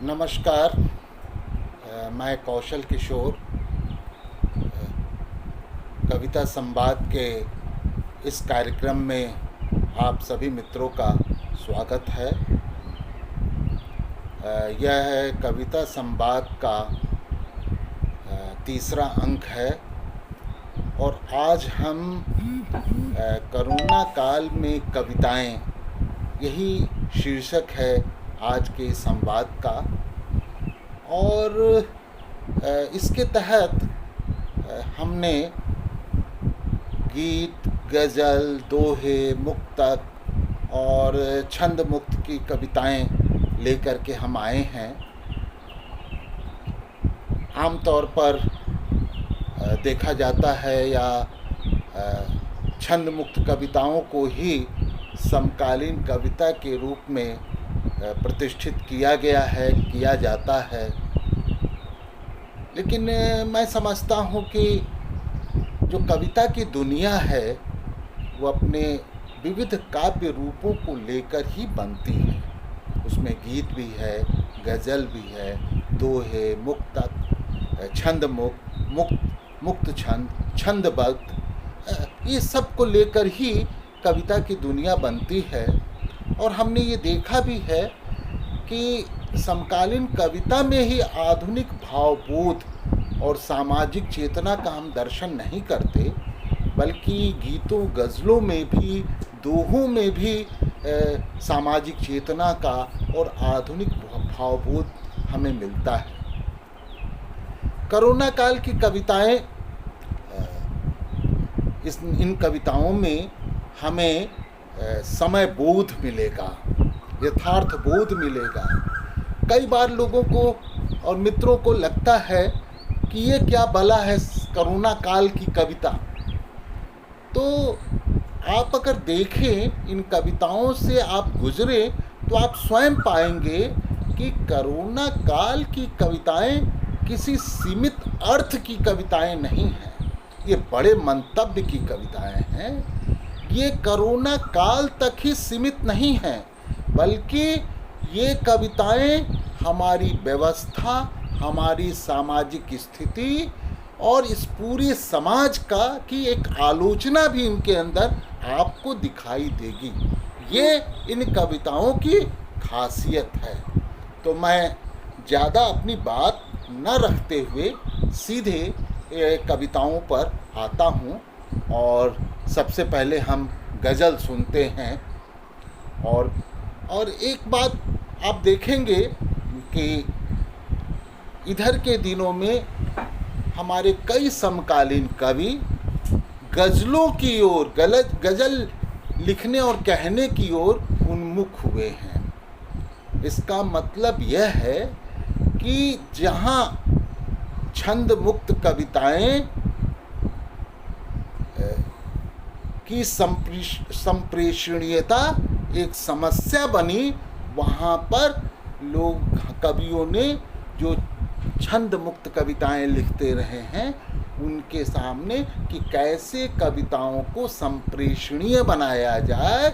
नमस्कार। मैं कौशल किशोर कविता संवाद के इस कार्यक्रम में आप सभी मित्रों का स्वागत है। यह कविता संवाद का तीसरा अंक है और आज हम कोरोना काल में कविताएं, यही शीर्षक है आज के संवाद का। और इसके तहत हमने गीत, गज़ल, दोहे, मुक्तक और छंद मुक्त की कविताएं लेकर के हम आए हैं। आमतौर पर देखा जाता है या छंद मुक्त कविताओं को ही समकालीन कविता के रूप में प्रतिष्ठित किया जाता है। लेकिन मैं समझता हूँ कि जो कविता की दुनिया है वो अपने विविध काव्य रूपों को लेकर ही बनती है। उसमें गीत भी है, गज़ल भी है, दोहे, मुक्तक, छंद मुक्त छंद, छंदबद्ध, ये सब को लेकर ही कविता की दुनिया बनती है। और हमने ये देखा भी है कि समकालीन कविता में ही आधुनिक भावबोध और सामाजिक चेतना का हम दर्शन नहीं करते, बल्कि गीतों, गज़लों में भी, दोहों में भी सामाजिक चेतना का और आधुनिक भावबोध हमें मिलता है। कोरोना काल की कविताएं, इन कविताओं में हमें समय बोध मिलेगा, यथार्थ बोध मिलेगा। कई बार लोगों को और मित्रों को लगता है कि ये क्या भला है कोरोना काल की कविता। तो आप अगर देखें, इन कविताओं से आप गुजरे तो आप स्वयं पाएंगे कि कोरोना काल की कविताएं किसी सीमित अर्थ की कविताएं नहीं हैं। ये बड़े मंतव्य की कविताएं हैं। ये कोरोना काल तक ही सीमित नहीं हैं, बल्कि ये कविताएं हमारी व्यवस्था, हमारी सामाजिक स्थिति और इस पूरे समाज की एक आलोचना भी इनके अंदर आपको दिखाई देगी। ये इन कविताओं की खासियत है। तो मैं ज़्यादा अपनी बात न रखते हुए सीधे कविताओं पर आता हूँ और सबसे पहले हम गज़ल सुनते हैं। और एक बात आप देखेंगे कि इधर के दिनों में हमारे कई समकालीन कवि गज़लों की ओर, गज़ल लिखने और कहने की ओर उन्मुख हुए हैं। इसका मतलब यह है कि जहाँ छंद मुक्त कविताएं की संप्रेषणीयता एक समस्या बनी, वहाँ पर कवियों ने जो छंद मुक्त कविताएं लिखते रहे हैं उनके सामने कि कैसे कविताओं को संप्रेषणीय बनाया जाए,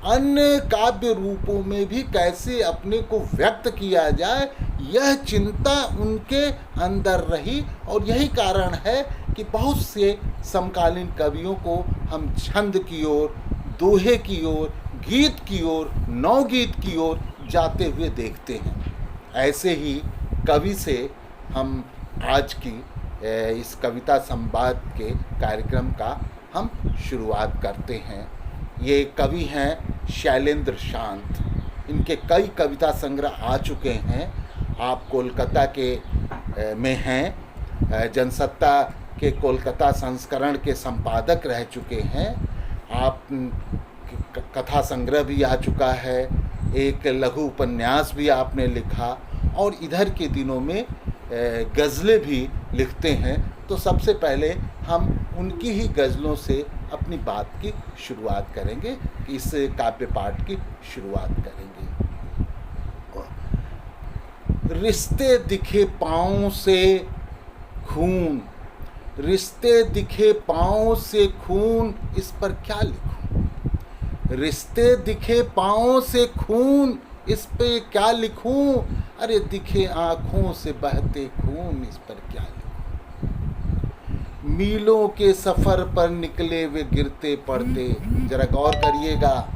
अन्य काव्य रूपों में भी कैसे अपने को व्यक्त किया जाए, यह चिंता उनके अंदर रही। और यही कारण है कि बहुत से समकालीन कवियों को हम छंद की ओर, दोहे की ओर, गीत की ओर, नवगीत की ओर जाते हुए देखते हैं। ऐसे ही कवि से हम आज की इस कविता संवाद के कार्यक्रम का हम शुरुआत करते हैं। ये कवि हैं शैलेंद्र शांत। इनके कई कविता संग्रह आ चुके हैं। आप कोलकाता के में हैं, जनसत्ता के कोलकाता संस्करण के संपादक रह चुके हैं। आप कथा संग्रह भी आ चुका है, एक लघु उपन्यास भी आपने लिखा और इधर के दिनों में गज़लें भी लिखते हैं। तो सबसे पहले हम उनकी ही गज़लों से अपनी बात की शुरुआत करेंगे, इस काव्य पाठ की शुरुआत करेंगे। रिश्ते दिखे पाँव से खून, रिश्ते दिखे पाँव से खून, इस पर क्या लिखूं। रिश्ते दिखे पाँव से खून, इस पे क्या लिखूं। अरे दिखे आँखों से बहते खून, इस पर क्या लिखूं। मीलों के सफ़र पर निकले वे गिरते पड़ते, जरा गौर करिएगा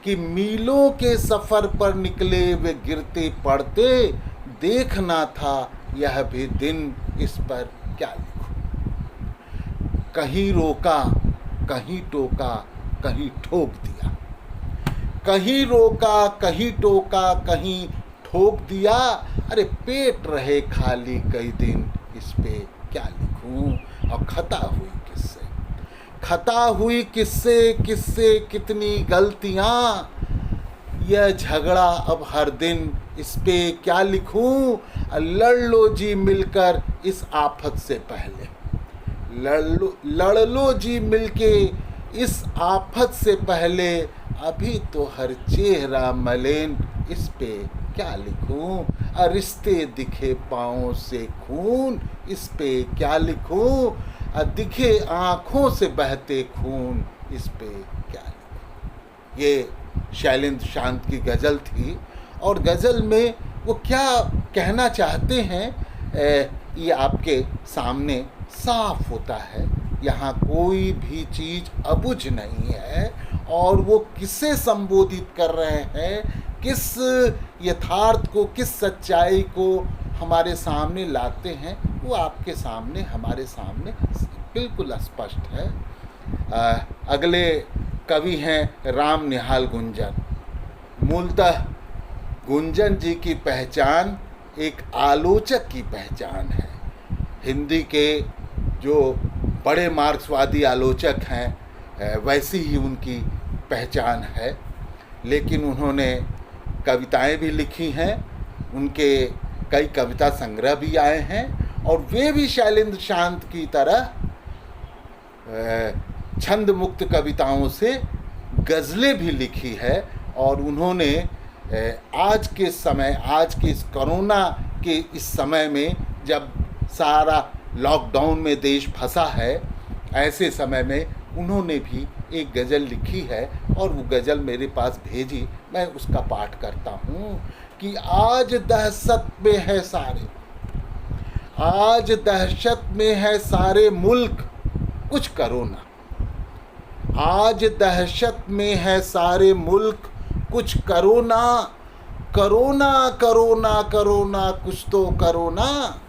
कि मीलों के सफ़र पर निकले वे गिरते पड़ते, देखना था यह भी दिन, इस पर क्या लिखूं। कहीं रोका, कहीं टोका, कहीं ठोक दिया, कहीं रोका, कहीं टोका, कहीं ठोक दिया। अरे पेट रहे खाली कई दिन, इस पे क्या लिखूं। और खता हुई किससे, खता हुई किससे, किससे कितनी गलतियां, यह झगड़ा अब हर दिन, इस पे क्या लिखूं। लड़ लो जी मिलकर इस आफत से पहले, लड़ लो जी मिलके इस आफत से पहले, अभी तो हर चेहरा मलिन, इस पे क्या लिखूं। रिश्ते दिखे पाँव से खून, इस पे क्या लिखूं। दिखे आँखों से बहते खून, इस पे क्या लिखूं। ये शैलेंद्र शांत की गज़ल थी। और गज़ल में वो क्या कहना चाहते हैं, ये आपके सामने साफ होता है। यहाँ कोई भी चीज़ अबुझ नहीं है, और वो किसे संबोधित कर रहे हैं, किस यथार्थ को, किस सच्चाई को हमारे सामने लाते हैं, वो आपके सामने, हमारे सामने बिल्कुल स्पष्ट है। अगले कवि हैं राम निहाल गुंजन। मूलतः गुंजन जी की पहचान एक आलोचक की पहचान है। हिंदी के जो बड़े मार्क्सवादी आलोचक हैं, वैसी ही उनकी पहचान है। लेकिन उन्होंने कविताएं भी लिखी हैं, उनके कई कविता संग्रह भी आए हैं, और वे भी शैलेंद्र शांत की तरह छंद मुक्त कविताओं से गज़लें भी लिखी है। और उन्होंने आज के समय, आज के इस कोरोना के इस समय में, जब सारा लॉकडाउन में देश फंसा है, ऐसे समय में उन्होंने भी एक गज़ल लिखी है, और वो गज़ल मेरे पास भेजी, मैं उसका पाठ करता हूँ कि आज दहशत में है सारे, आज दहशत में है सारे मुल्क, कुछ करो ना। आज दहशत में है सारे मुल्क, कुछ करो ना। करोना करोना करोना, कुछ तो करो ना।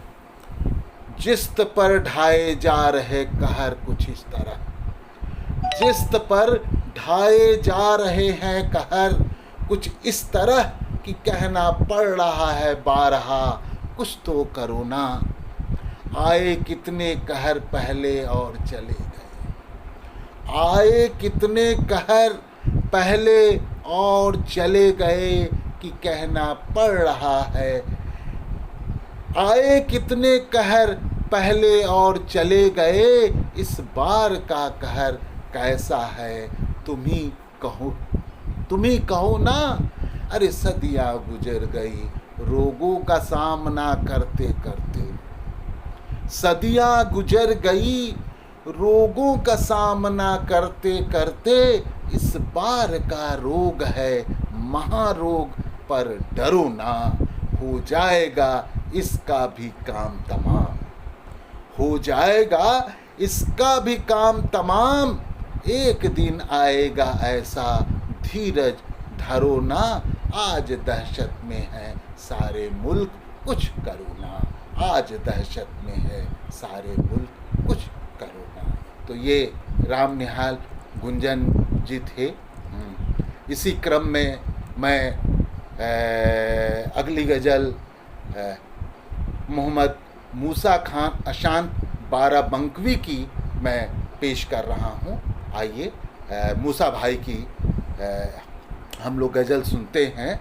जिस्त पर ढाए जा रहे कहर कुछ इस तरह, जिस्त पर ढाए जा रहे हैं कहर कुछ इस तरह, कि कहना पड़ रहा है बारहा, कुछ तो करो ना। आए कितने कहर पहले और चले गए, आए कितने कहर पहले और चले गए, कि कहना पड़ रहा है। आए कितने कहर पहले और चले गए, इस बार का कहर कैसा है, तुम ही कहो ना। अरे सदियाँ गुजर गई रोगों का सामना करते करते, सदियाँ गुजर गई रोगों का सामना करते करते, इस बार का रोग है महारोग, पर डरो ना, हो जाएगा इसका भी काम तमाम, हो जाएगा इसका भी काम तमाम। एक दिन आएगा ऐसा धीरज धरो ना, आज दहशत में है सारे मुल्क, कुछ करो ना। आज दहशत में है सारे मुल्क, कुछ करो ना। तो ये राम निहाल गुंजन जी थे। इसी क्रम में मैं अगली गज़ल मोहम्मद मूसा खान अशांत बाराबंकवी की मैं पेश कर रहा हूँ। आइए मूसा भाई की हम लोग गज़ल सुनते हैं।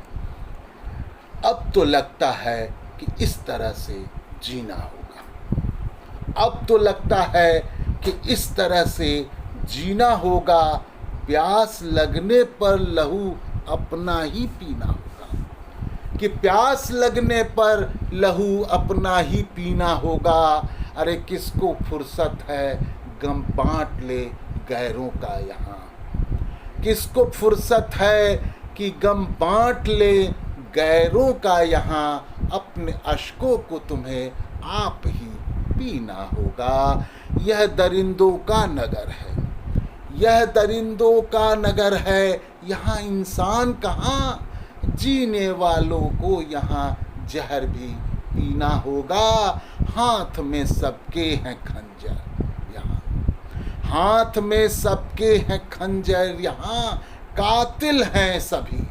अब तो लगता है कि इस तरह से जीना होगा, अब तो लगता है कि इस तरह से जीना होगा, प्यास लगने पर लहू अपना ही पीना होगा, कि प्यास लगने पर लहू अपना ही पीना होगा। अरे किसको फुर्सत है गम बांट ले गैरों का यहाँ, किसको फुर्सत है कि गम बांट ले गैरों का यहाँ। अपने अश्कों को तुम्हें आप ही पीना होगा। यह दरिंदों का नगर है, यह दरिंदों का नगर है, यहाँ इंसान कहाँ, जीने वालों को यहाँ जहर भी पीना होगा। हाथ में सबके हैं खंजर यहाँ, हाथ में सबके हैं खंजर यहाँ, कातिल हैं सभी।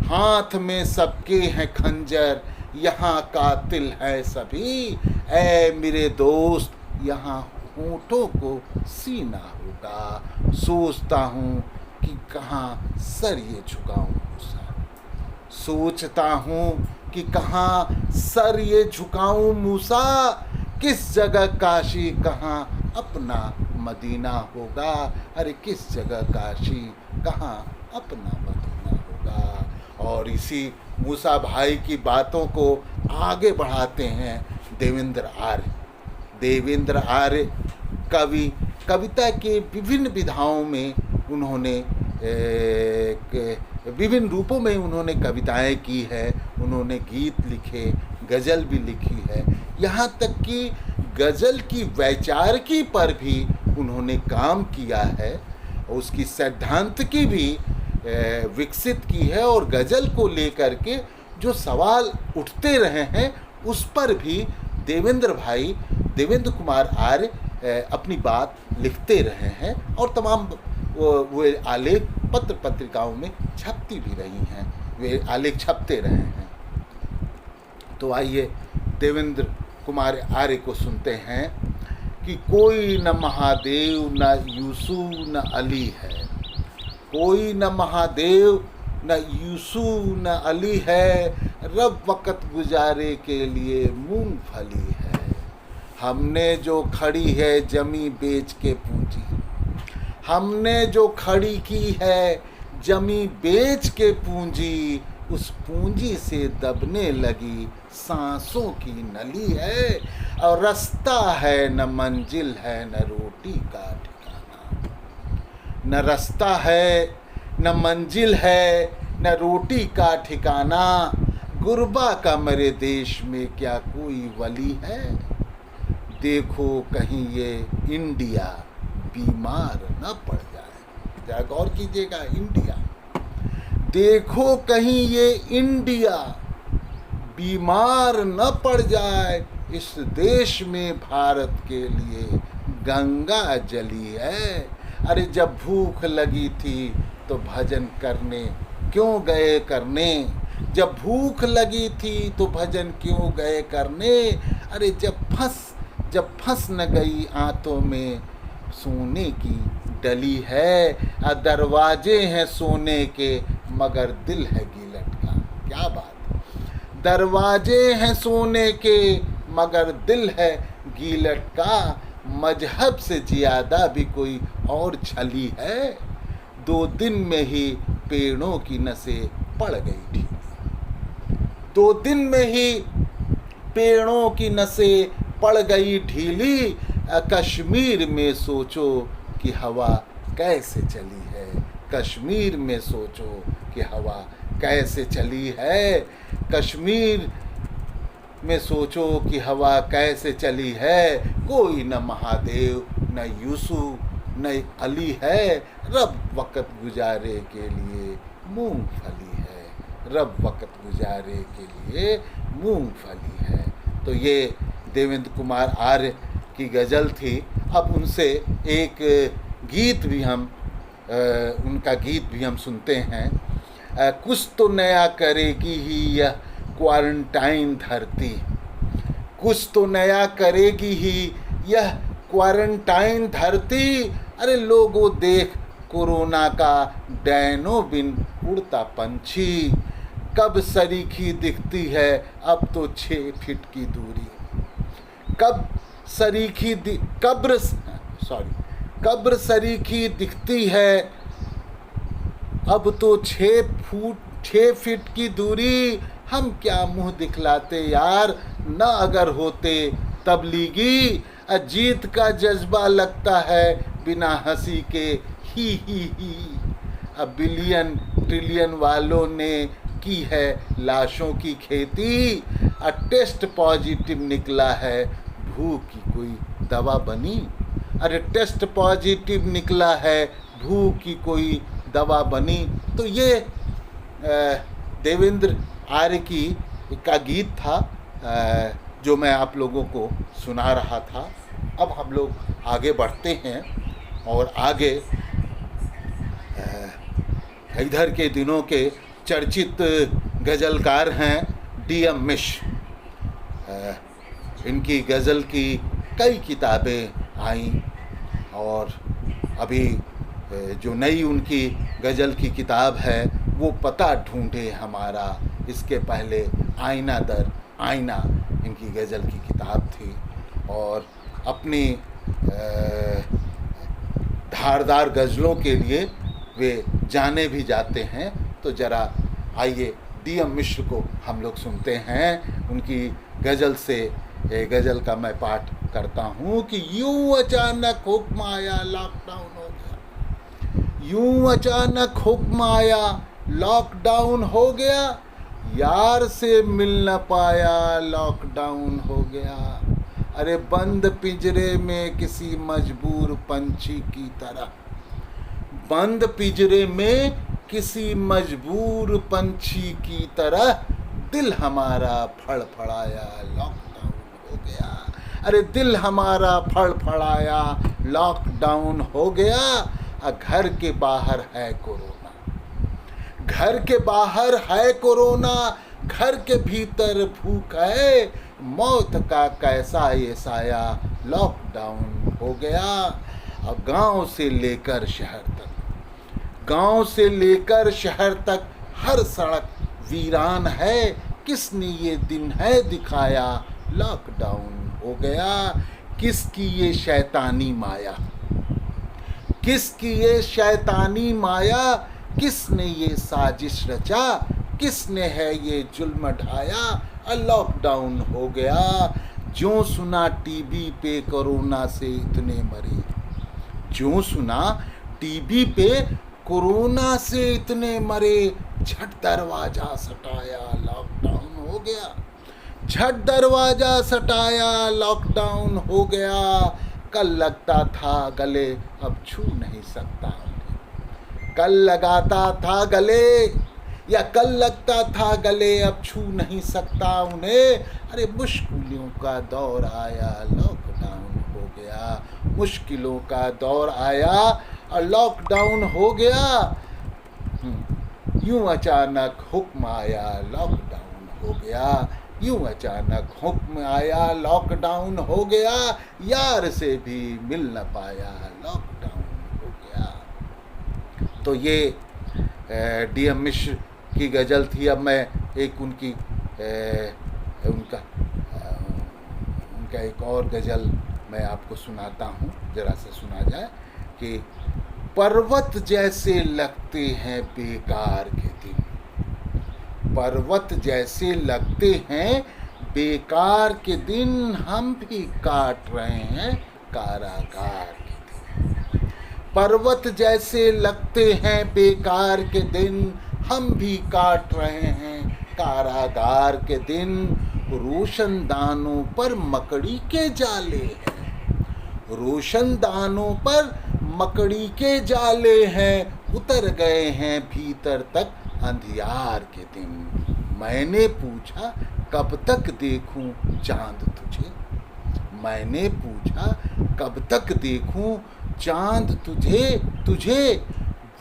हाथ में सबके हैं खंजर यहाँ, कातिल हैं सभी। ऐ मेरे दोस्त यहाँ होठों को सीना होगा। सोचता हूँ कि कहाँ सर ये झुकाऊँ मूसा, सोचता हूँ कि कहाँ सर ये झुकाऊँ मूसा। किस जगह काशी, कहाँ अपना मदीना होगा। अरे किस जगह काशी, कहाँ अपना मदीना होगा। और इसी मूसा भाई की बातों को आगे बढ़ाते हैं देवेंद्र आर्य। देवेंद्र आर्य कवि, कविता के विभिन्न विधाओं में उन्होंने विभिन्न रूपों में उन्होंने कविताएं की है, उन्होंने गीत लिखे, गज़ल भी लिखी है। यहाँ तक कि गज़ल की वैचारिकी पर भी उन्होंने काम किया है, उसकी सैद्धांतिकी भी विकसित की है। और गज़ल को लेकर के जो सवाल उठते रहे हैं उस पर भी देवेंद्र कुमार आर्य अपनी बात लिखते रहे हैं और तमाम वे आलेख पत्र पत्रिकाओं में छपती भी रही हैं, वे आलेख छपते रहे हैं। तो आइए देवेंद्र कुमार आर्य को सुनते हैं कि कोई न महादेव न यूसुफ न अली है, कोई न महादेव न यूसुफ न अली है, रब वक़्त गुजारे के लिए मूंगफली है। हमने जो खड़ी है जमी बेच के पूंजी, हमने जो खड़ी की है जमी बेच के पूंजी, उस पूंजी से दबने लगी सांसों की नली है। और रास्ता है न मंजिल है न रोटी का ठिकाना, न रास्ता है न मंजिल है न रोटी का ठिकाना। गुरबा का मेरे देश में क्या कोई वली है, देखो कहीं ये इंडिया बीमार न पड़ जाए। जरा गौर कीजिएगा, इंडिया, देखो कहीं ये इंडिया बीमार न पड़ जाए। इस देश में भारत के लिए गंगा जली है। अरे जब भूख लगी थी तो भजन करने क्यों गए करने, जब भूख लगी थी तो भजन क्यों गए करने। अरे जब फंस न गई आंतों में सोने की डली है। दरवाजे हैं सोने के मगर दिल है गीलट का। क्या बात, दरवाजे हैं सोने के मगर दिल है गीलट का। मजहब से ज़्यादा भी कोई और छली है, 2 दिन में ही पेड़ों की नसें पड़ गई ढीली, 2 दिन में ही पेड़ों की नसें पड़ गई ढीली। कश्मीर में सोचो कि हवा कैसे चली है, कश्मीर में सोचो कि हवा कैसे चली है। कश्मीर में सोचो कि हवा कैसे चली है। कोई न महादेव न यूसुफ न अली है, रब वक़्त गुजारे के लिए मूंगफली है, रब वक़्त गुजारे के लिए मूंगफली है। तो ये देवेंद्र कुमार आर्य की गज़ल थी। अब उनसे एक गीत भी उनका गीत भी हम सुनते हैं। कुछ तो नया करेगी ही यह क्वारंटाइन धरती, कुछ तो नया करेगी ही यह क्वारंटाइन धरती। अरे लोगों देख कोरोना का डैनो बिन उड़ता पंछी, कब सरीखी दिखती है अब तो 6 फीट की दूरी, कब सरीखी कब्र सरीखी दिखती है अब तो 6 फीट की दूरी। हम क्या मुंह दिखलाते यार, न अगर होते तबलीगी। जीत का जज्बा लगता है बिना हंसी के ही। अब बिलियन ट्रिलियन वालों ने की है लाशों की खेती, टेस्ट पॉजिटिव निकला है, भूख की कोई दवा बनी। अरे टेस्ट पॉजिटिव निकला है, भूख की कोई दवा बनी। तो ये देवेंद्र आर्य का गीत था जो मैं आप लोगों को सुना रहा था। अब हम लोग आगे बढ़ते हैं और आगे इधर के दिनों के चर्चित गज़लकार हैं DM मिश्र। इनकी गज़ल की कई किताबें आईं और अभी जो नई उनकी गज़ल की किताब है वो पता ढूंढे हमारा, इसके पहले आईना दर आईना इनकी गज़ल की किताब थी। और अपनी धारदार गज़लों के लिए वे जाने भी जाते हैं। तो ज़रा आइए DM मिश्र को हम लोग सुनते हैं। उनकी गज़ल से गज़ल का मैं पाठ करता हूँ कि यूं अचानक हुक्म आया, लॉकडाउन हो गया। यूं अचानक हुक्म आया, लॉकडाउन हो गया। यार से मिल न पाया, लॉकडाउन हो गया। अरे बंद पिंजरे में किसी मजबूर पंछी की तरह, बंद पिंजरे में किसी मजबूर पंछी की तरह, दिल हमारा फड़फड़ाया, लॉकडाउन हो गया। अरे दिल हमारा फड़फड़ाया, लॉकडाउन हो गया। घर के बाहर है कोरोना, घर के बाहर है कोरोना, घर के भीतर भूख है, मौत का कैसा ये साया, लॉकडाउन हो गया। अब गांव से लेकर शहर तक, गांव से लेकर शहर तक हर सड़क वीरान है। किसने ये दिन है दिखाया, लॉकडाउन हो गया। किसकी ये शैतानी माया, किसकी ये शैतानी माया, किसने ये साजिश रचा, किसने है ये जुल्म ढाया, लॉकडाउन हो गया। जो सुना टीवी पे कोरोना से इतने मरे, जो सुना टीवी पे कोरोना से इतने मरे, झट दरवाजा सटाया, लॉकडाउन हो गया। झट दरवाजा सटाया, लॉकडाउन हो गया। कल लगता था गले, अब छू नहीं सकता उन्हें। कल लगाता था गले या कल लगता था गले, अब छू नहीं सकता उन्हें। अरे मुश्किलों का दौर आया, लॉकडाउन हो गया। मुश्किलों का दौर आया और लॉकडाउन हो गया। यूं अचानक हुक्म आया, लॉकडाउन हो गया। यूं अचानक हुक्म आया, लॉकडाउन हो गया। यार से भी मिल न पाया, लॉकडाउन हो गया। तो ये DM मिश्र की गज़ल थी। अब मैं एक उनकी उनका एक और गज़ल मैं आपको सुनाता हूँ, ज़रा से सुना जाए कि पर्वत जैसे लगते हैं बेकार के दिन, पर्वत जैसे लगते हैं बेकार के दिन, हम भी काट रहे हैं कारागार के दिन। पर्वत जैसे लगते हैं बेकार के दिन, हम भी काट रहे हैं कारागार के दिन। रोशनदानों पर मकड़ी के जाले हैं, रोशनदानों पर मकड़ी के जाले हैं, उतर गए हैं भीतर तक अंधियार के दिन। मैंने पूछा कब तक देखूं चांद तुझे, मैंने पूछा कब तक देखूं चांद तुझे तुझे।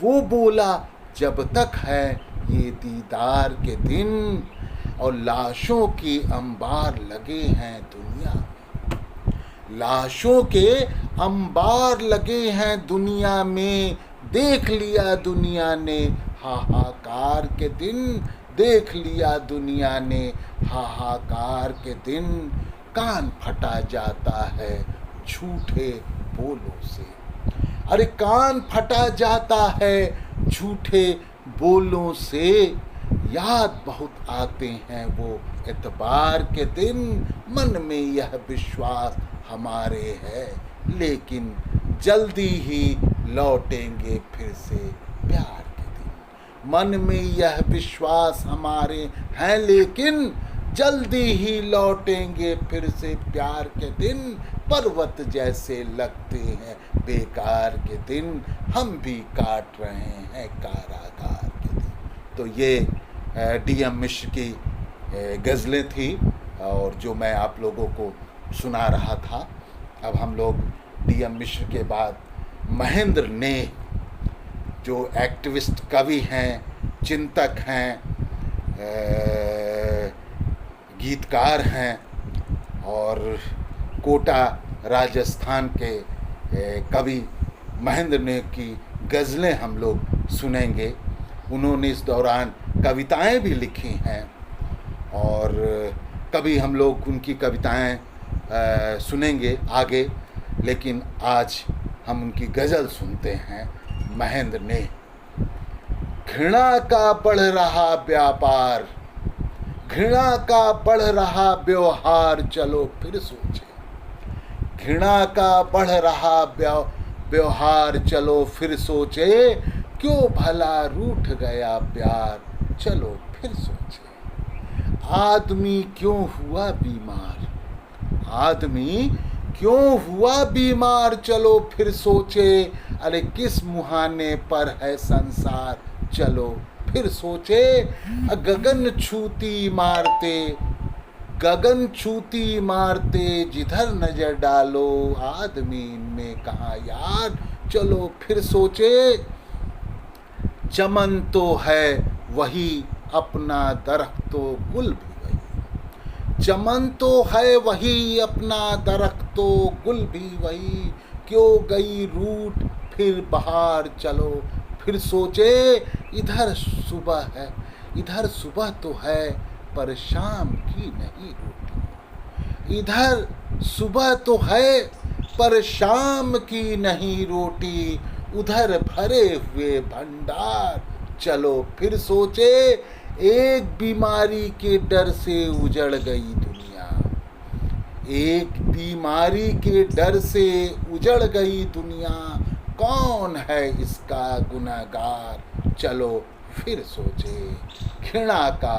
वो बोला जब तक है ये दीदार के दिन, और लाशों के अंबार लगे हैं दुनिया में, लाशों के अंबार लगे हैं दुनिया में। देख लिया दुनिया ने हाहाकार के दिन, देख लिया दुनिया ने हाहाकार के दिन। कान फटा जाता है झूठे बोलों से, अरे कान फटा जाता है झूठे बोलों से। याद बहुत आते हैं वो एतबार के दिन, मन में यह विश्वास हमारे है, लेकिन जल्दी ही लौटेंगे फिर से प्यार के दिन। मन में यह विश्वास हमारे है, लेकिन जल्दी ही लौटेंगे फिर से प्यार के दिन। पर्वत जैसे लगते हैं बेकार के दिन, हम भी काट रहे हैं कारागार के दिन। तो ये DM मिश्र की गज़लें थी और जो मैं आप लोगों को सुना रहा था। अब हम लोग DM मिश्र के बाद महेंद्र ने, जो एक्टिविस्ट कवि हैं, चिंतक हैं, गीतकार हैं और कोटा राजस्थान के कवि महेंद्र ने की गज़लें हम लोग सुनेंगे। उन्होंने इस दौरान कविताएं भी लिखी हैं और कभी हम लोग उनकी कविताएं सुनेंगे आगे, लेकिन आज हम उनकी गज़ल सुनते हैं महेंद्र ने। घृणा का बढ़ रहा व्यापार, घृणा का बढ़ रहा व्यवहार, चलो फिर सोचे। घृणा का बढ़ रहा व्यवहार, चलो फिर सोचे। क्यों भला रूठ गया प्यार, चलो फिर सोचे। आदमी क्यों हुआ बीमार, आदमी क्यों हुआ बीमार, चलो फिर सोचे। अरे किस मुहाने पर है संसार, चलो फिर सोचे। गगन छूती मारते, गगन छूती मारते, जिधर नजर डालो आदमी में कहाँ यार, चलो फिर सोचे। चमन तो है वही अपना दरख्त तो गुल भी वही, चमन तो है वही अपना दरख्त तो गुल भी वही। क्यों गई रूठ फिर बहार, चलो फिर सोचे। इधर सुबह है, इधर सुबह तो है पर शाम की नहीं रोटी। इधर सुबह तो है पर शाम की नहीं रोटी। उधर भरे हुए भंडार, चलो फिर सोचे। एक बीमारी के डर से उजड़ गई दुनिया, एक बीमारी के डर से उजड़ गई दुनिया। कौन है इसका गुनहगार, चलो फिर सोचे। घृणा का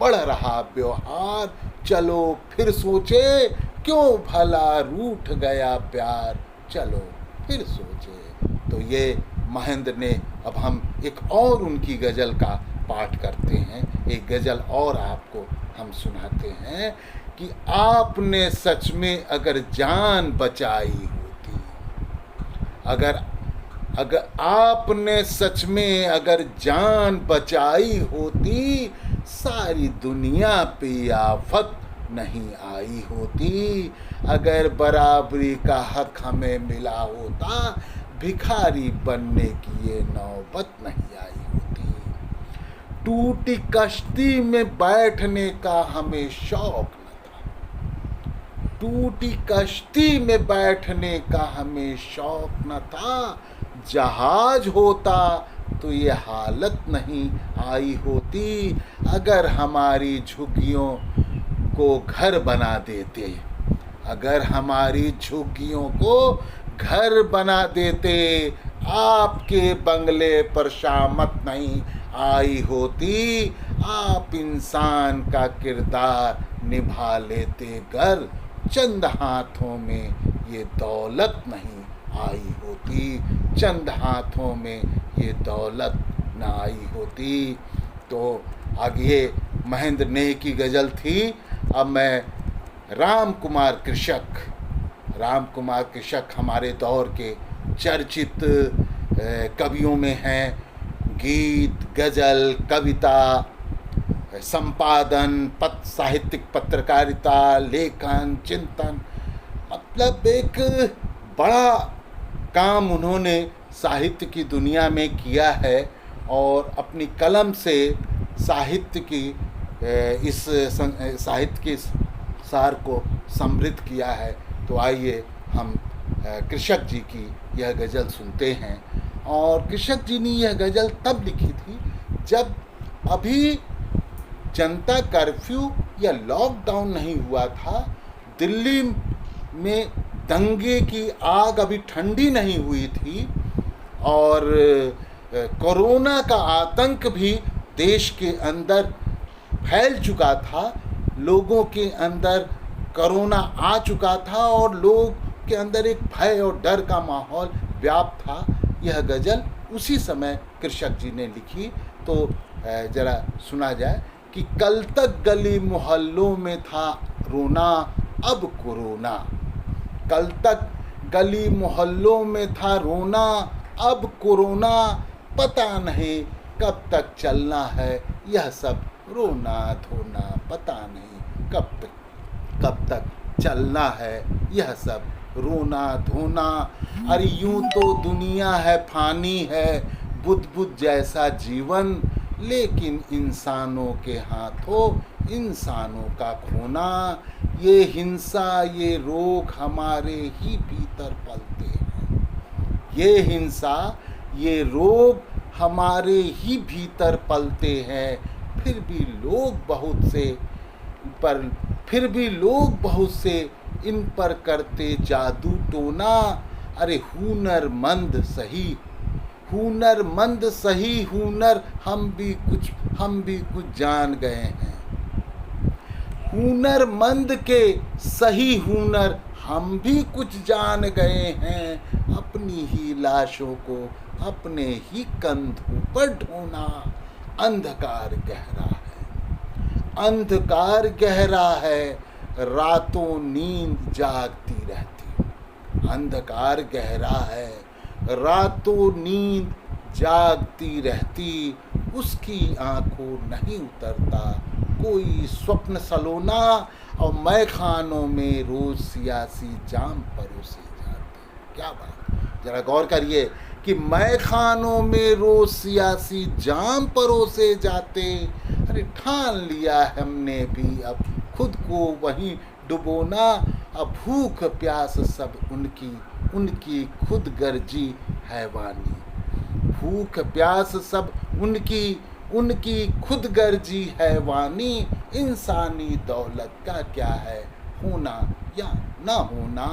बढ़ रहा व्यवहार, चलो फिर सोचे। क्यों भला रूठ गया प्यार, चलो फिर सोचे। तो ये महेंद्र ने, अब हम एक और उनकी गज़ल का पाठ करते हैं। एक गज़ल और आपको हम सुनाते हैं कि आपने सच में अगर जान बचाई होती, अगर आपने सच में अगर जान बचाई होती, सारी दुनिया पे आफत नहीं आई होती। अगर बराबरी का हक हमें मिला होता, भिखारी बनने की ये नौबत नहीं आई होती। टूटी कश्ती में बैठने का हमें शौक न था, टूटी कश्ती में बैठने का हमें शौक न था। जहाज होता तो ये हालत नहीं आई होती। अगर हमारी झुग्गियों को घर बना देते, अगर हमारी झुग्गियों को घर बना देते, आपके बंगले पर शामत नहीं आई होती। आप इंसान का किरदार निभा लेते गर, चंद हाथों में ये दौलत नहीं आई होती, चंद हाथों में ये दौलत न आई होती। तो आगे महेंद्र ने की गज़ल थी। अब मैं राम कुमार कृषक हमारे दौर के चर्चित कवियों में हैं। गीत, गज़ल, कविता, संपादन, साहित्यिक पत्रकारिता, लेखन, चिंतन, मतलब एक बड़ा काम उन्होंने साहित्य की दुनिया में किया है और अपनी कलम से साहित्य की इस साहित्य के सार को समृद्ध किया है। तो आइए हम कृषक जी की यह गज़ल सुनते हैं। और कृषक जी ने यह गज़ल तब लिखी थी जब अभी जनता कर्फ्यू या लॉकडाउन नहीं हुआ था, दिल्ली में दंगे की आग अभी ठंडी नहीं हुई थी और कोरोना का आतंक भी देश के अंदर फैल चुका था, लोगों के अंदर कोरोना आ चुका था और लोग के अंदर एक भय और डर का माहौल व्याप्त था। यह गज़ल उसी समय कृषक जी ने लिखी। तो ज़रा सुना जाए कि कल तक गली मोहल्लों में था रोना, अब कोरोना। कल तक गली मोहल्लों में था रोना, अब कोरोना। पता नहीं कब तक चलना है यह सब रोना धोना, पता नहीं कब तक चलना है यह सब रोना धोना। अरे यूं तो दुनिया है फानी है, बुद्ध जैसा जीवन, लेकिन इंसानों के हाथों इंसानों का खोना। ये हिंसा ये रोग हमारे ही भीतर पलते हैं, ये हिंसा ये रोग हमारे ही भीतर पलते हैं। फिर भी लोग बहुत से इन पर करते जादू टोना। अरे हुनरमंद सही हुनर हम भी कुछ जान गए हैं। हुनरमंद के सही हुनर हम भी कुछ जान गए हैं। अपनी ही लाशों को अपने ही कंधों पर ढोना। अंधकार गहरा है, रातों नींद जागती रहती। अंधकार गहरा है, रातों नींद जागती रहती। उसकी आंखों नहीं उतरता कोई स्वप्न सलोना। और मैखानों में रोज सियासी जाम परोसे जाते। क्या बात, जरा गौर करिए कि मैखानों में रोज सियासी जाम परोसे जाते। अरे ठान लिया हमने भी अब खुद को वहीं डुबोना। अब भूख प्यास सब उनकी खुद गर्जी हैवानी। भूख प्यास सब उनकी खुद गर्जी हैवानी। इंसानी दौलत का क्या है होना या ना होना।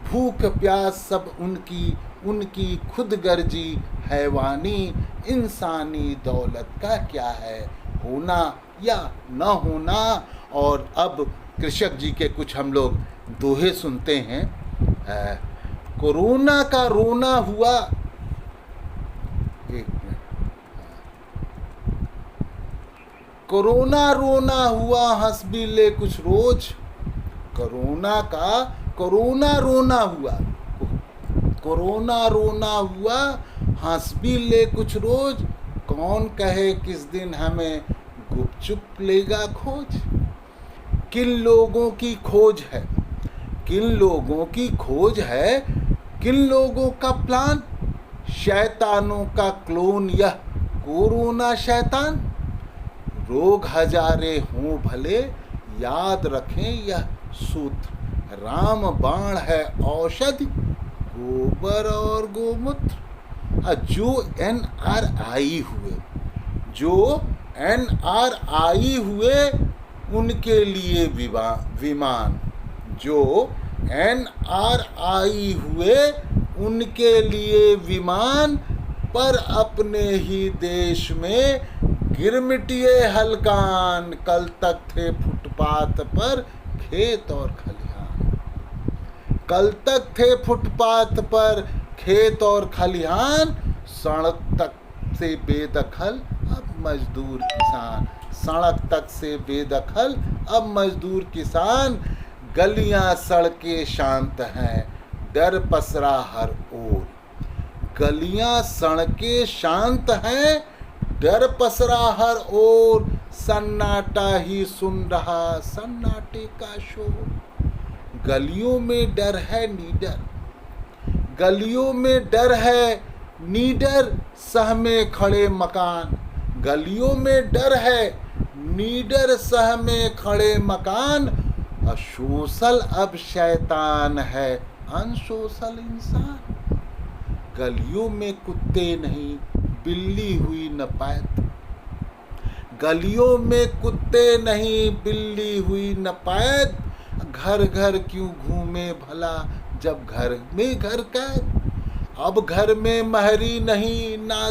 भूख प्यास सब उनकी खुद गर्जी हैवानी। इंसानी दौलत का क्या है होना या ना होना। और अब कृषक जी के कुछ हम लोग दोहे सुनते हैं। कोरोना का रोना हुआ, एक मिनट, कोरोना रोना हुआ हंस भी ले कुछ रोज। कोरोना रोना हुआ हंस भी ले कुछ रोज। कौन कहे किस दिन हमें गुपचुप लेगा खोज। किन लोगों की खोज है, किन लोगों का प्लान। शैतानों का क्लोन यह कोरोना शैतान। रोग हजारे हों भले याद रखें यह सूत्र। राम बाण है औषधि गोबर और गोमूत्र। जो NRI हुए उनके लिए विमान। जो NRI हुए उनके लिए विमान। पर अपने ही देश में गिरमिटिए हलकान। कल तक थे फुटपाथ पर खेत और खलिहान। कल तक थे फुटपाथ पर खेत और खलिहान। सड़क तक से बेदखल अब मजदूर किसान। सड़क तक से बेदखल अब मजदूर किसान। गलियां सड़कें शांत हैं डर पसरा हर ओर। गलियां सड़कें शांत हैं डर पसरा हर ओर। सन्नाटा ही सुन रहा सन्नाटे का शोर। गलियों में डर है नीडर, गलियों में डर है नीडर सहमे खड़े मकान। गलियों में डर है नीडर सहमे खड़े मकान। अशोसल अब शैतान है अनशोसल इंसान। गलियों में कुत्ते नहीं बिल्ली हुई नपायत। गलियों में कुत्ते नहीं बिल्ली हुई नपायत। घर घर क्यों घूमे भला जब घर में घर कैद। अब घर में महरी नहीं ना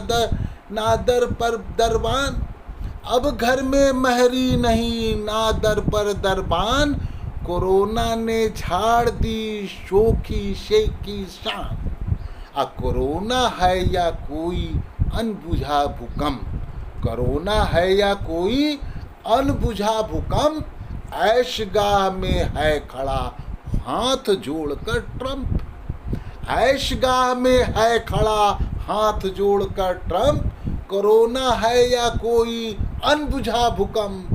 दर पर दरबान। अब घर में महरी नहीं ना दर पर दरबान। कोरोना ने झाड़ दी शोखी शेखी शान। कोरोना है या कोई अनबुझा भूकंप। कोरोना है या कोई अनबुझा भूकंप। ऐशगाह में है खड़ा हाथ जोड़कर ट्रंप। ऐशगाह में है खड़ा हाथ जोड़कर ट्रंप। कोरोना है या कोई अनबुझा भूकंप।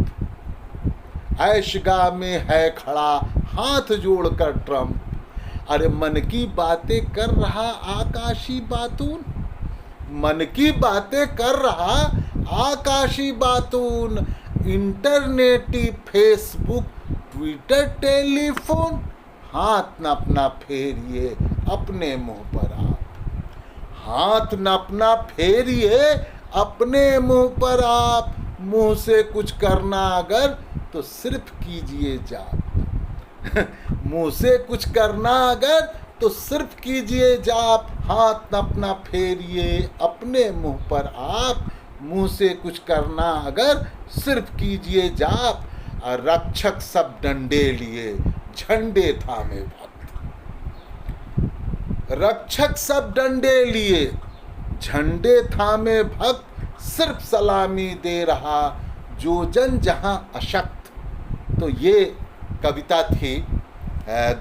ऐशगाह में है खड़ा हाथ जोड़कर ट्रंप। अरे मन की बातें कर रहा आकाशी बातून। मन की बातें कर रहा आकाशी बातून। इंटरनेटी फेसबुक ट्विटर टेलीफोन। हाथ न अपना फेरिए अपने मुंह पर आप। हाथ न अपना फेरिए अपने मुंह पर आप। मुंह से कुछ करना अगर तो सिर्फ कीजिए जाप। मुंह से कुछ करना अगर तो सिर्फ कीजिए जाप। हाथ न अपना फेरिए अपने मुंह पर आप। मुंह से कुछ करना अगर सिर्फ कीजिए जाप। रक्षक सब डंडे लिए झंडे थामे भक्त। रक्षक सब डंडे लिए झंडे थामे भक्त। सिर्फ सलामी दे रहा जो जन जहां अशक्त। तो ये कविता थी,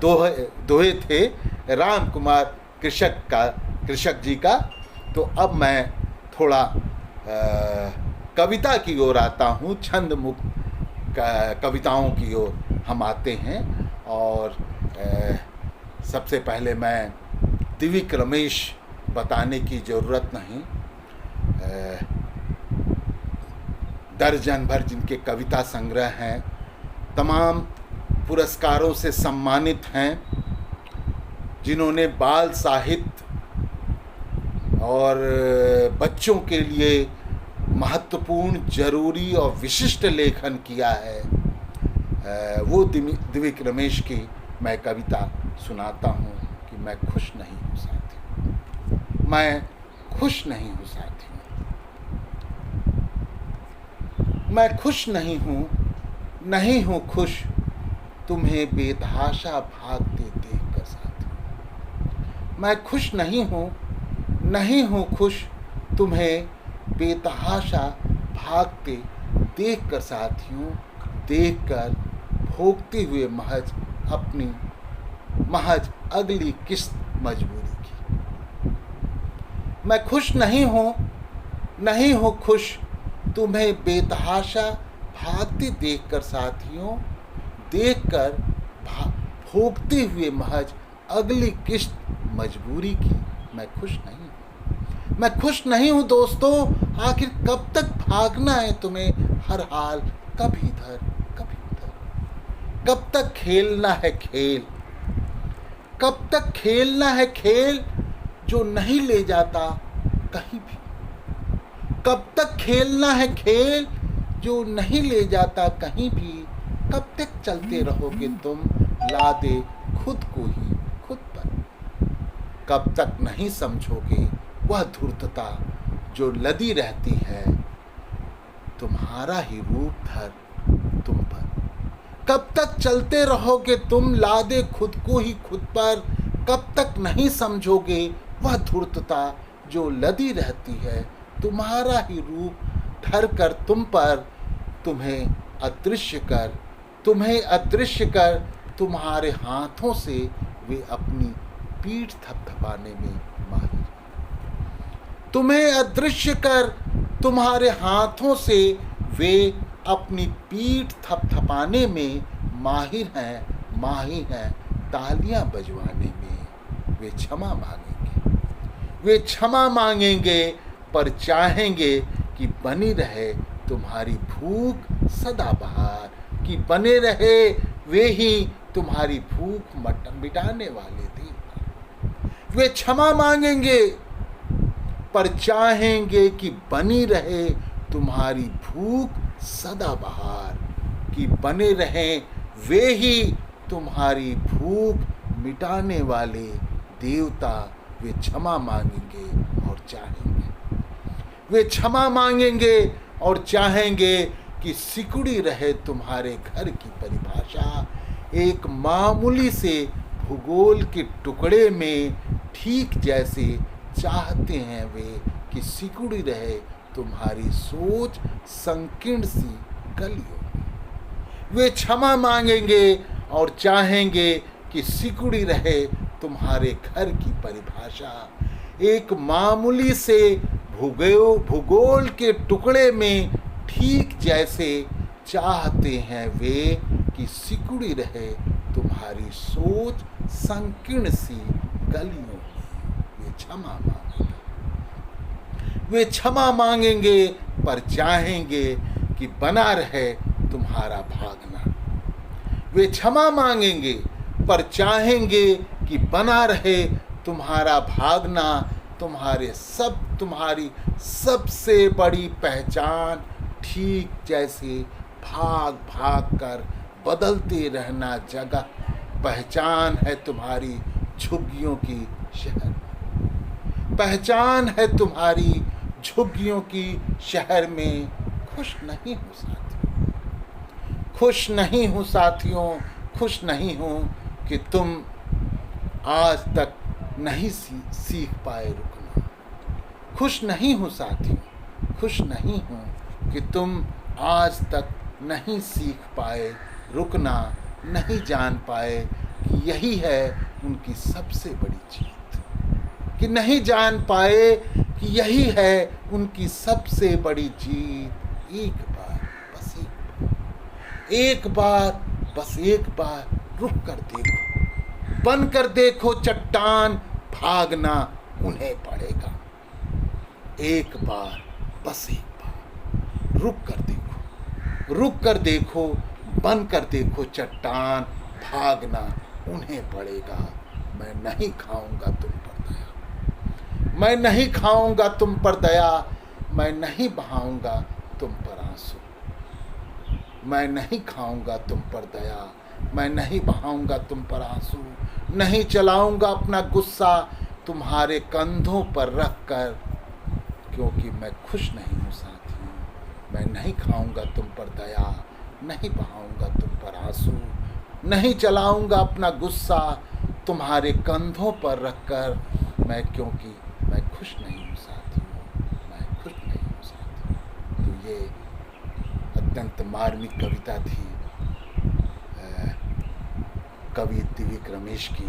दोहे थे राम कुमार कृषक जी का। तो अब मैं थोड़ा कविता की ओर आता हूँ। छंद मुक्त कविताओं की ओर हम आते हैं। और सबसे पहले मैं दिव्य रमेश बताने की ज़रूरत नहीं। दर्जन भर जिनके कविता संग्रह हैं, तमाम पुरस्कारों से सम्मानित हैं, जिन्होंने बाल साहित्य और बच्चों के लिए महत्वपूर्ण, जरूरी और विशिष्ट लेखन किया है, वो दिव्य रमेश की मैं कविता सुनाता हूँ कि मैं खुश नहीं हूँ साथी। मैं खुश नहीं हूँ साथी। मैं खुश नहीं हूँ खुश तुम्हें बेतहाशा भागते देख कर साथी। मैं खुश नहीं हूँ खुश तुम्हें बेतहाशा भागते देख कर साथियों। देख कर भोगते हुए महज अगली किस्त मजबूरी की। मैं खुश नहीं हूँ खुश तुम्हें बेतहाशा भागते देख कर साथियों। देख कर भोगते हुए महज अगली किस्त मजबूरी की। मैं खुश नहीं हूँ। मैं खुश नहीं हूँ दोस्तों। आखिर कब तक भागना है तुम्हें हर हाल, कभी इधर कभी उधर। कब तक खेलना है खेल, कब तक खेलना है खेल जो नहीं ले जाता कहीं भी। कब तक खेलना है खेल जो नहीं ले जाता कहीं भी। कब तक चलते रहोगे तुम लादे खुद को ही खुद पर। कब तक नहीं समझोगे वह धूर्तता जो लदी रहती है तुम्हारा ही रूप धर तुम पर। कब तक चलते रहोगे तुम लादे खुद को ही खुद पर। कब तक नहीं समझोगे वह धूर्तता जो लदी रहती है तुम्हारा ही रूप धर कर तुम पर। तुम्हें अदृश्य कर तुम्हारे हाथों से वे अपनी पीठ थपथपाने में माहिर। तुम्हें अदृश्य कर तुम्हारे हाथों से वे अपनी पीठ थपथपाने में माहिर हैं तालियां बजवाने में। वे क्षमा मांगेंगे पर चाहेंगे कि बनी रहे तुम्हारी भूख सदाबहार। कि बने रहे वे ही तुम्हारी भूख मिटाने वाले थे। वे क्षमा मांगेंगे पर चाहेंगे कि बनी रहे तुम्हारी भूख सदाबहार। कि बने रहें वे ही तुम्हारी भूख मिटाने वाले देवता वे क्षमा मांगेंगे और चाहेंगे। वे क्षमा मांगेंगे और चाहेंगे कि सिकुड़ी रहे तुम्हारे घर की परिभाषा। एक मामूली से भूगोल के टुकड़े में ठीक जैसे चाहते हैं वे कि सिकुड़ी रहे तुम्हारी सोच संकीर्ण सी गलियों में। वे क्षमा मांगेंगे और चाहेंगे कि सिकुड़ी रहे तुम्हारे घर की परिभाषा। एक मामूली से भूगोल के टुकड़े में ठीक जैसे चाहते हैं वे कि सिकुड़ी रहे तुम्हारी सोच संकीर्ण सी गलियों में। वे क्षमा मांगेंगे। वे क्षमा मांगेंगे पर चाहेंगे कि बना रहे तुम्हारा भागना। वे क्षमा मांगेंगे पर चाहेंगे कि बना रहे तुम्हारा भागना। तुम्हारी सबसे बड़ी पहचान ठीक जैसे भाग भाग कर बदलते रहना जगह पहचान है तुम्हारी झुग्गियों की शहर में। पहचान है तुम्हारी झुग्गियों की शहर में। खुश नहीं हूँ साथियों, खुश नहीं हूँ साथियों, खुश नहीं हूँ कि तुम आज तक नहीं सीख पाए रुकना। खुश नहीं हूँ साथियों, खुश नहीं हूँ कि तुम आज तक नहीं सीख पाए रुकना, नहीं जान पाए कि यही है उनकी सबसे बड़ी जीत। कि नहीं जान पाए कि यही है उनकी सबसे बड़ी जीत। एक बार बस एक बार रुक कर देखो, बन कर देखो चट्टान, भागना उन्हें पड़ेगा। एक बार बस एक बार रुक कर देखो, बन कर देखो चट्टान, भागना उन्हें पड़ेगा। मैं नहीं खाऊंगा तुम पर दया, मैं नहीं खाऊंगा तुम पर दया, मैं नहीं बहाऊंगा तुम पर आंसू। मैं नहीं खाऊंगा तुम पर दया, मैं नहीं बहाऊंगा तुम पर आंसू। नहीं चलाऊंगा अपना गुस्सा तुम्हारे कंधों पर रख कर, क्योंकि मैं खुश नहीं हूँ साथियों। मैं नहीं खाऊंगा तुम पर दया, नहीं बहाऊंगा तुम पर आंसू। नहीं चलाऊंगा अपना गुस्सा तुम्हारे कंधों पर रख कर, क्योंकि मैं खुश नहीं हूँ साथियों, मैं खुश नहीं हूँ साथियों। तो ये अत्यंत मार्मिक कविता थी कवि दिव्य रमेश की।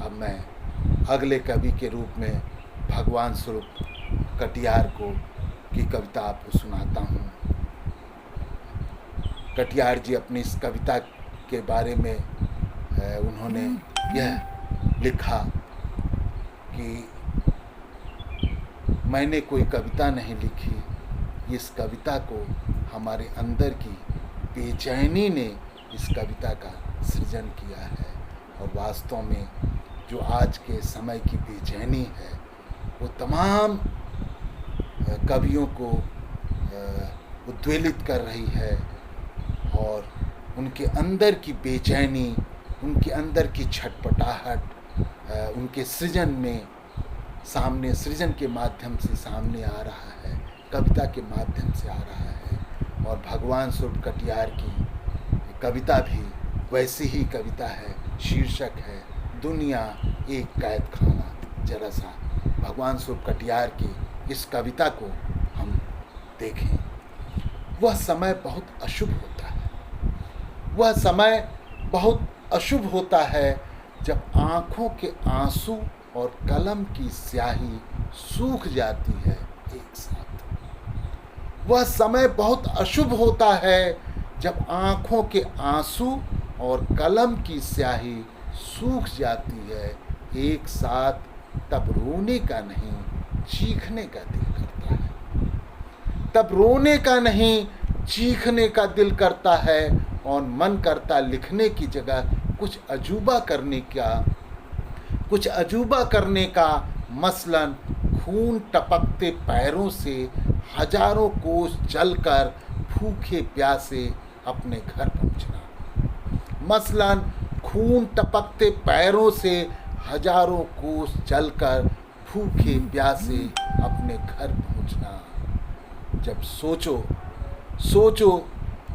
अब मैं अगले कवि के रूप में भगवान स्वरूप कटियार की कविता आपको सुनाता हूँ। कटियार जी अपनी इस कविता के बारे में उन्होंने यह लिखा कि मैंने कोई कविता नहीं लिखी, इस कविता को हमारे अंदर की बेचैनी ने इस कविता का सृजन किया है। और वास्तव में जो आज के समय की बेचैनी है वो तमाम कवियों को उद्वेलित कर रही है। और उनके अंदर की बेचैनी, उनके अंदर की छटपटाहट उनके सृजन सृजन के माध्यम से सामने आ रहा है, कविता के माध्यम से आ रहा है। और भगवान स्वरूप कटियार की कविता भी वैसी ही कविता है। शीर्षक है दुनिया एक कैद खाना। जरा सा भगवान स्वरूप कटियार की इस कविता को हम देखें। वह समय बहुत अशुभ होता है, वह समय बहुत अशुभ होता है जब आँखों के आंसू और कलम की स्याही सूख जाती है एक साथ। वह समय बहुत अशुभ होता है जब आँखों के आंसू और कलम की स्याही सूख जाती है एक साथ। तब रोने का नहीं चीखने का दिल करता है, तब रोने का नहीं चीखने का दिल करता है। और मन करता लिखने की जगह कुछ अजूबा करने का, मसलन खून टपकते पैरों से हजारों कोस चलकर भूखे प्यासे अपने घर पहुंचना। मसलन खून टपकते पैरों से हजारों कोस चलकर भूखे प्यासे अपने घर पहुंचना। जब सोचो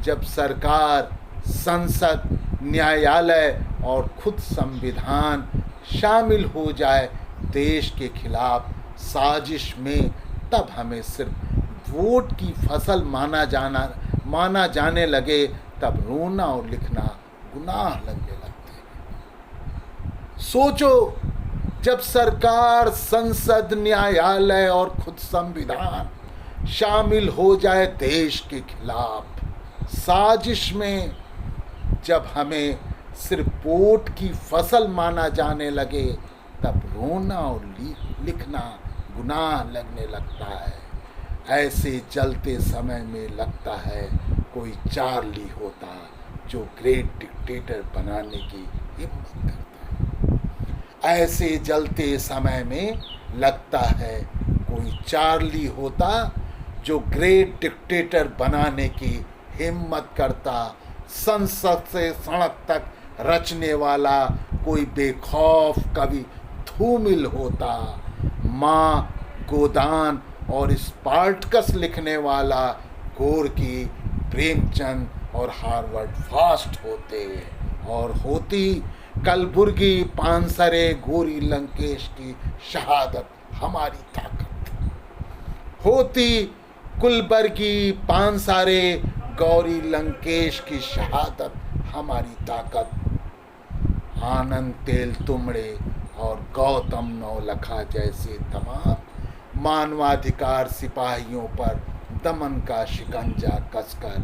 जब सरकार, संसद, न्यायालय और खुद संविधान शामिल हो जाए देश के खिलाफ साजिश में, तब हमें सिर्फ वोट की फसल माना जाने लगे, तब रोना और लिखना गुनाह लगने लगते हैं। सोचो जब सरकार, संसद, न्यायालय और खुद संविधान शामिल हो जाए देश के खिलाफ साजिश में, जब हमें सिर्फ वोट की फसल माना जाने लगे, तब रोना और लिखना गुनाह लगने लगता है। ऐसे चलते समय में लगता है कोई चार्ली होता जो ग्रेट डिक्टेटर बनाने की हिम्मत करता है। ऐसे जलते समय में लगता है कोई चार्ली होता जो ग्रेट डिक्टेटर बनाने की हिम्मत करता। संसद से सड़क तक रचने वाला कोई बेखौफ कवि धूमिल होता। माँ गोदान और स्पार्टकस लिखने वाला गोर्की, प्रेमचंद और हार्वर्ड फास्ट होते। और होती कलबुर्गी, पानसरे, गौरी लंकेश की शहादत हमारी ताकत। होती कुलबर्गी, पानसारे, गौरी लंकेश की शहादत हमारी ताकत। आनंद तेल तुमड़े और गौतम नौलखा जैसे तमाम मानवाधिकार सिपाहियों पर दमन का शिकंजा कसकर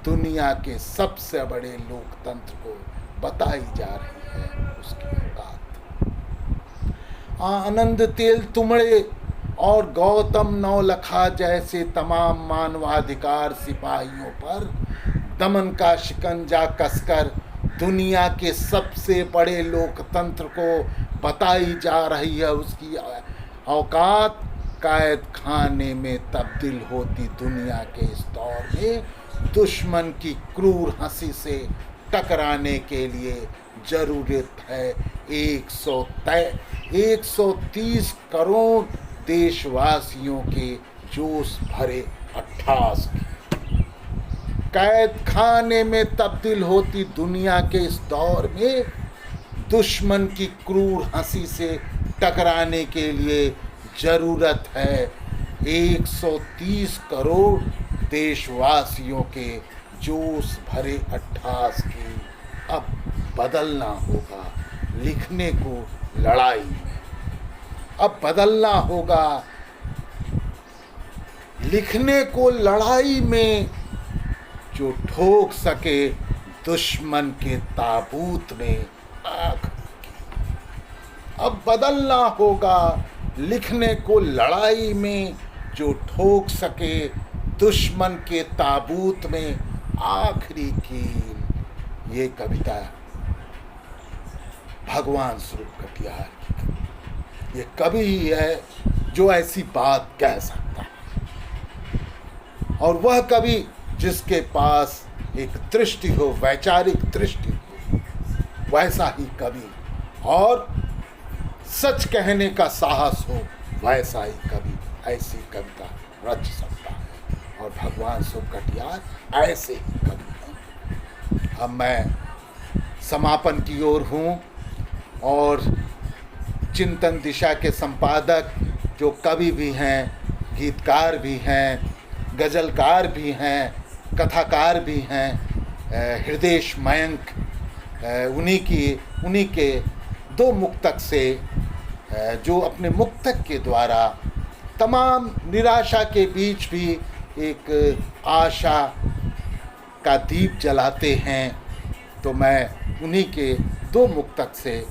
दुनिया के सबसे बड़े लोकतंत्र को बताई जा रही है उसकी औकात। आनंद तेल तुमड़े और गौतम नौलखा जैसे तमाम मानवाधिकार सिपाहियों पर दमन का शिकंजा कसकर दुनिया के सबसे बड़े लोकतंत्र को बताई जा रही है उसकी औकात। कैद खाने में तब्दील होती दुनिया के इस दौर में दुश्मन की क्रूर हंसी से टकराने के लिए जरूरत है 130 करोड़ देशवासियों के जोश भरे अट्ठास की। कैद खाने में तब्दील होती दुनिया के इस दौर में दुश्मन की क्रूर हंसी से टकराने के लिए जरूरत है 130 करोड़ देशवासियों के जोश भरे अट्ठास की। अब बदलना होगा लिखने को लड़ाई में। अब बदलना होगा लिखने को लड़ाई में, जो ठोक सके दुश्मन के ताबूत में आग। अब बदलना होगा लिखने को लड़ाई में, जो ठोक सके दुश्मन के ताबूत में आखिरी कील। ये कविता भगवान स्वरूप कटियार की। ये कवि ही है जो ऐसी बात कह सकता है। और वह कवि जिसके पास एक दृष्टि हो, वैचारिक दृष्टि हो, वैसा ही कवि, और सच कहने का साहस हो, वैसा ही कवि ऐसी कविता रच सकता है। और भगवान स्वरूप कटियार ऐसे ही कवि हैं। अब मैं समापन की ओर हूँ और चिंतन दिशा के संपादक जो कवि भी हैं, गीतकार भी हैं, गज़लकार भी हैं, कथाकार भी हैं, हृदयेश मयंक, उन्हीं के 2 मुक्तक से, जो अपने मुक्तक के द्वारा तमाम निराशा के बीच भी एक आशा का दीप जलाते हैं, तो मैं उन्हीं के 2 मुक्तक से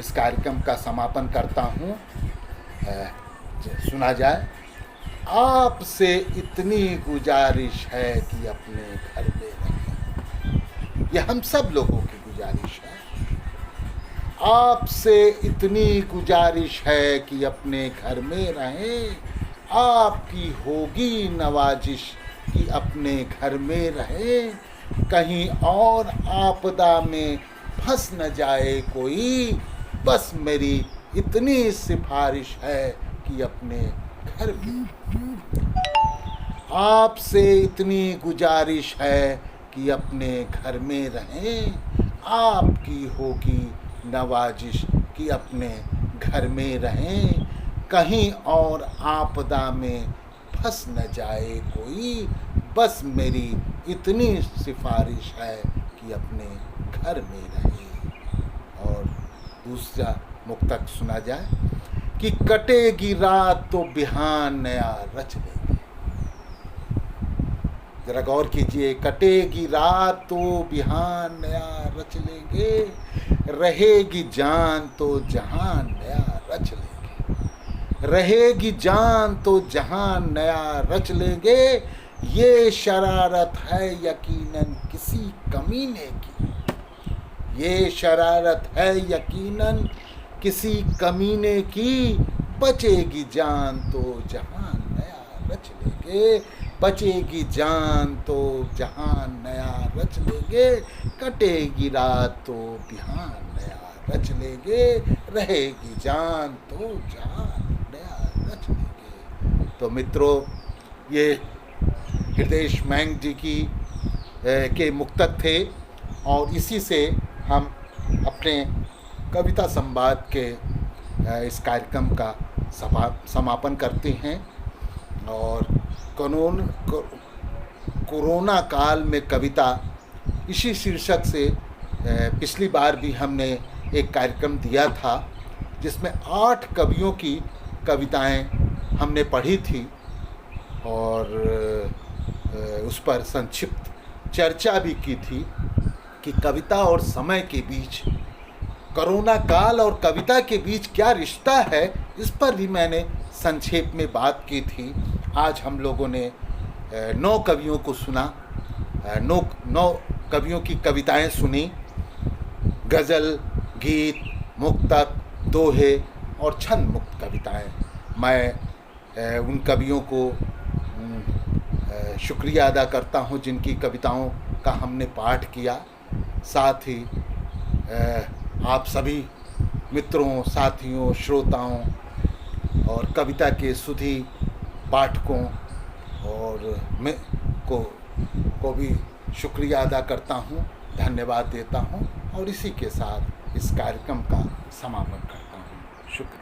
इस कार्यक्रम का समापन करता हूँ। सुना जाए। आपसे इतनी गुजारिश है कि अपने घर में रहें। यह हम सब लोगों की गुजारिश है। आपसे इतनी गुजारिश है कि अपने घर में रहें। आपकी होगी नवाजिश कि अपने घर में रहें। कहीं और आपदा में फंस न जाए कोई, बस मेरी इतनी सिफारिश है कि अपने घर में, आपसे इतनी गुजारिश है कि अपने घर में रहें, आपकी होगी नवाजिश कि अपने घर में रहें, कहीं और आपदा में फंस न जाए कोई, बस मेरी इतनी सिफारिश है कि अपने घर में रहें। और दूसरा मुक्तक सुना जाए कि कटेगी रात तो बिहान नया रच लेंगे। जरा गौर कीजिए, कटेगी रात तो बिहान नया रच लेंगे, रहेगी जान तो जहान नया रच लेंगे, रहेगी जान तो जहान नया रच लेंगे, ये शरारत है यकीनन किसी कमीने की, ये शरारत है यकीनन किसी कमीने की, बचेगी जान तो जहान नया रच लेंगे, बचेगी जान तो जहान नया रच लेंगे, कटेगी रात तो बिहान नया रच लेंगे, रहेगी जान तो जहान नया रच लेंगे। तो मित्रों, ये हृदयेश मैंग जी की के मुक्तक थे और इसी से हम अपने कविता संवाद के इस कार्यक्रम का समापन करते हैं। और कोरोना काल में कविता, इसी शीर्षक से पिछली बार भी हमने एक कार्यक्रम दिया था जिसमें 8 कवियों की कविताएं हमने पढ़ी थी और उस पर संक्षिप्त चर्चा भी की थी कि कविता और समय के बीच, कोरोना काल और कविता के बीच क्या रिश्ता है, इस पर भी मैंने संक्षेप में बात की थी। आज हम लोगों ने 9 कवियों को सुना, 9 कवियों की कविताएं सुनी, गज़ल, गीत, मुक्तक, दोहे और छंद मुक्त कविताएं। मैं उन कवियों को शुक्रिया अदा करता हूं जिनकी कविताओं का हमने पाठ किया। साथ ही आप सभी मित्रों, साथियों, श्रोताओं और कविता के सुधी पाठकों और मैं को भी शुक्रिया अदा करता हूँ, धन्यवाद देता हूँ और इसी के साथ इस कार्यक्रम का समापन करता हूँ। शुक्रिया।